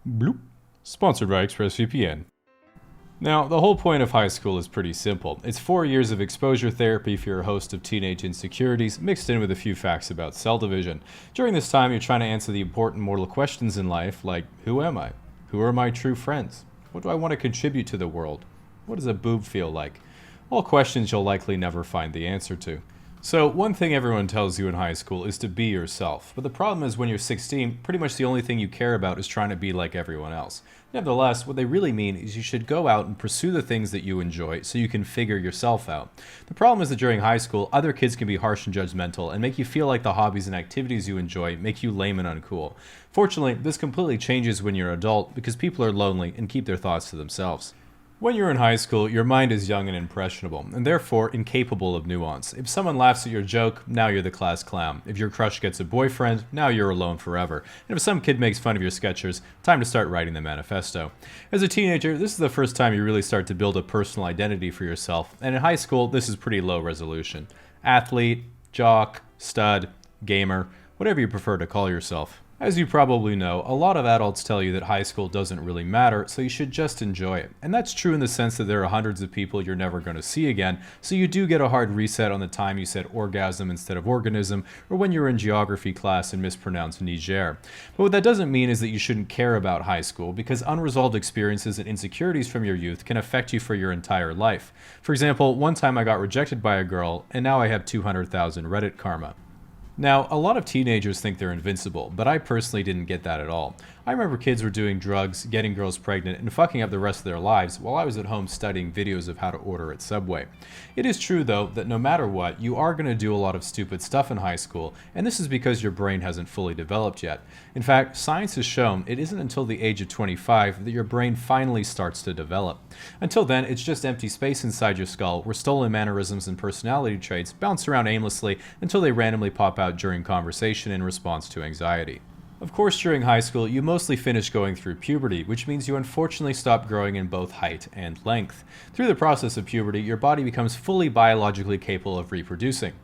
Bloop. Sponsored by Expressvpn. Now, the whole point of high school is pretty simple. It's 4 years of exposure therapy for your host of teenage insecurities, mixed in with a few facts about cell division. During this time, you're trying to answer the important mortal questions in life, like, who am I? Who are my true friends? What do I want to contribute to the world? What does a boob feel like? All questions you'll likely never find the answer to. So, one thing everyone tells you in high school is to be yourself. But the problem is when you're 16, pretty much the only thing you care about is trying to be like everyone else. Nevertheless, what they really mean is you should go out and pursue the things that you enjoy so you can figure yourself out. The problem is that during high school, other kids can be harsh and judgmental and make you feel like the hobbies and activities you enjoy make you lame and uncool. Fortunately, this completely changes when you're an adult because people are lonely and keep their thoughts to themselves. When you're in high school, your mind is young and impressionable, and therefore incapable of nuance. If someone laughs at your joke, now you're the class clown. If your crush gets a boyfriend, now you're alone forever. And if some kid makes fun of your sketchers, time to start writing the manifesto. As a teenager, this is the first time you really start to build a personal identity for yourself, and in high school, this is pretty low resolution. Athlete, jock, stud, gamer, whatever you prefer to call yourself. As you probably know, a lot of adults tell you that high school doesn't really matter, so you should just enjoy it. And that's true in the sense that there are hundreds of people you're never going to see again, so you do get a hard reset on the time you said orgasm instead of organism, or when you're in geography class and mispronounced Niger. But what that doesn't mean is that you shouldn't care about high school, because unresolved experiences and insecurities from your youth can affect you for your entire life. For example, one time I got rejected by a girl, and now I have 200,000 Reddit karma. Now, a lot of teenagers think they're invincible, but I personally didn't get that at all. I remember kids were doing drugs, getting girls pregnant, and fucking up the rest of their lives while I was at home studying videos of how to order at Subway. It is true, though, that no matter what, you are going to do a lot of stupid stuff in high school, and this is because your brain hasn't fully developed yet. In fact, science has shown it isn't until the age of 25 that your brain finally starts to develop. Until then, it's just empty space inside your skull where stolen mannerisms and personality traits bounce around aimlessly until they randomly pop out during conversation in response to anxiety. Of course, during high school, you mostly finish going through puberty, which means you unfortunately stop growing in both height and length. Through the process of puberty, your body becomes fully biologically capable of reproducing.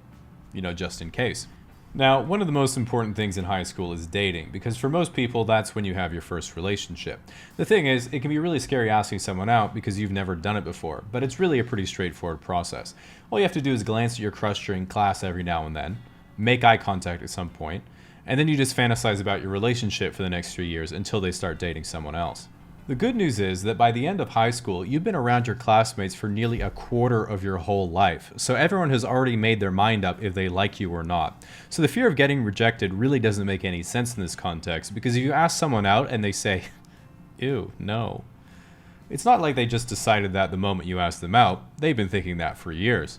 Just in case. Now, one of the most important things in high school is dating, because for most people, that's when you have your first relationship. The thing is, it can be really scary asking someone out because you've never done it before, but it's really a pretty straightforward process. All you have to do is glance at your crush during class every now and then, make eye contact at some point, and then you just fantasize about your relationship for the next 3 years until they start dating someone else. The good news is that by the end of high school, you've been around your classmates for nearly a quarter of your whole life, so everyone has already made their mind up if they like you or not. So the fear of getting rejected really doesn't make any sense in this context, because if you ask someone out and they say, ew, no, it's not like they just decided that the moment you asked them out. They've been thinking that for years.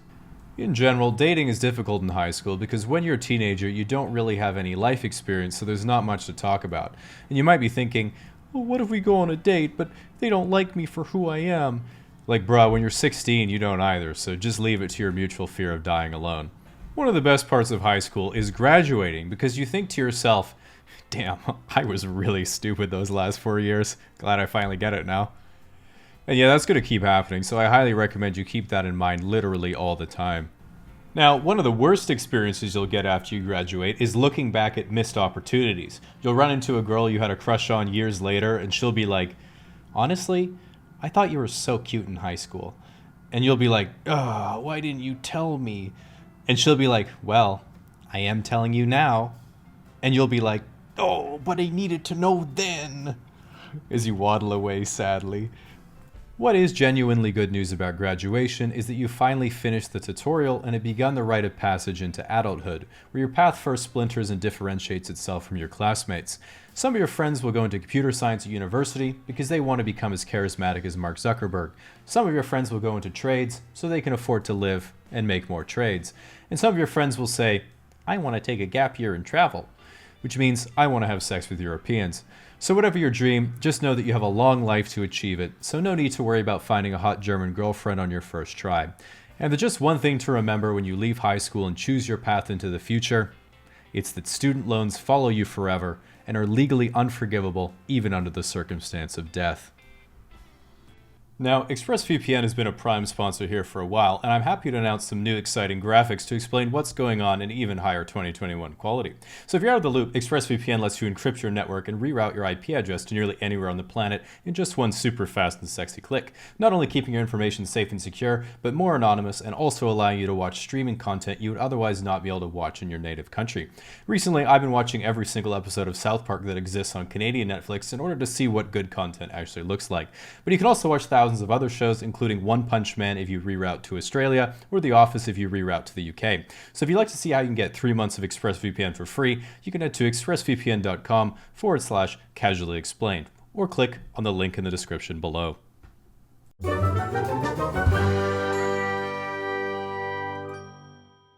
In general, dating is difficult in high school because when you're a teenager, you don't really have any life experience, so there's not much to talk about. And you might be thinking, well, what if we go on a date, but they don't like me for who I am? Like, bruh, when you're 16, you don't either, so just leave it to your mutual fear of dying alone. One of the best parts of high school is graduating, because you think to yourself, damn, I was really stupid those last 4 years. Glad I finally get it now. And yeah, that's going to keep happening, so I highly recommend you keep that in mind literally all the time. Now, one of the worst experiences you'll get after you graduate is looking back at missed opportunities. You'll run into a girl you had a crush on years later, and she'll be like, honestly, I thought you were so cute in high school. And you'll be like, ugh, why didn't you tell me? And she'll be like, well, I am telling you now. And you'll be like, oh, but I needed to know then. As you waddle away sadly. What is genuinely good news about graduation is that you finally finished the tutorial and have begun the rite of passage into adulthood, where your path first splinters and differentiates itself from your classmates. Some of your friends will go into computer science at university because they want to become as charismatic as Mark Zuckerberg. Some of your friends will go into trades so they can afford to live and make more trades. And some of your friends will say, I want to take a gap year and travel, which means I want to have sex with Europeans. So whatever your dream, just know that you have a long life to achieve it, so no need to worry about finding a hot German girlfriend on your first try. And there's just one thing to remember when you leave high school and choose your path into the future. It's that student loans follow you forever and are legally unforgivable even under the circumstance of death. Now, Expressvpn has been a prime sponsor here for a while, and I'm happy to announce some new exciting graphics to explain what's going on in even higher 2021 quality. So if you're out of the loop, Expressvpn lets you encrypt your network and reroute your IP address to nearly anywhere on the planet in just one super fast and sexy click, not only keeping your information safe and secure, but more anonymous and also allowing you to watch streaming content you would otherwise not be able to watch in your native country. Recently, I've been watching every single episode of South Park that exists on Canadian Netflix in order to see what good content actually looks like. But you can also watch thousands of other shows, including One Punch Man if you reroute to Australia, or The Office if you reroute to the UK. So if you'd like to see how you can get 3 months of ExpressVPN for free, you can head to expressvpn.com/casually explained, or click on the link in the description below.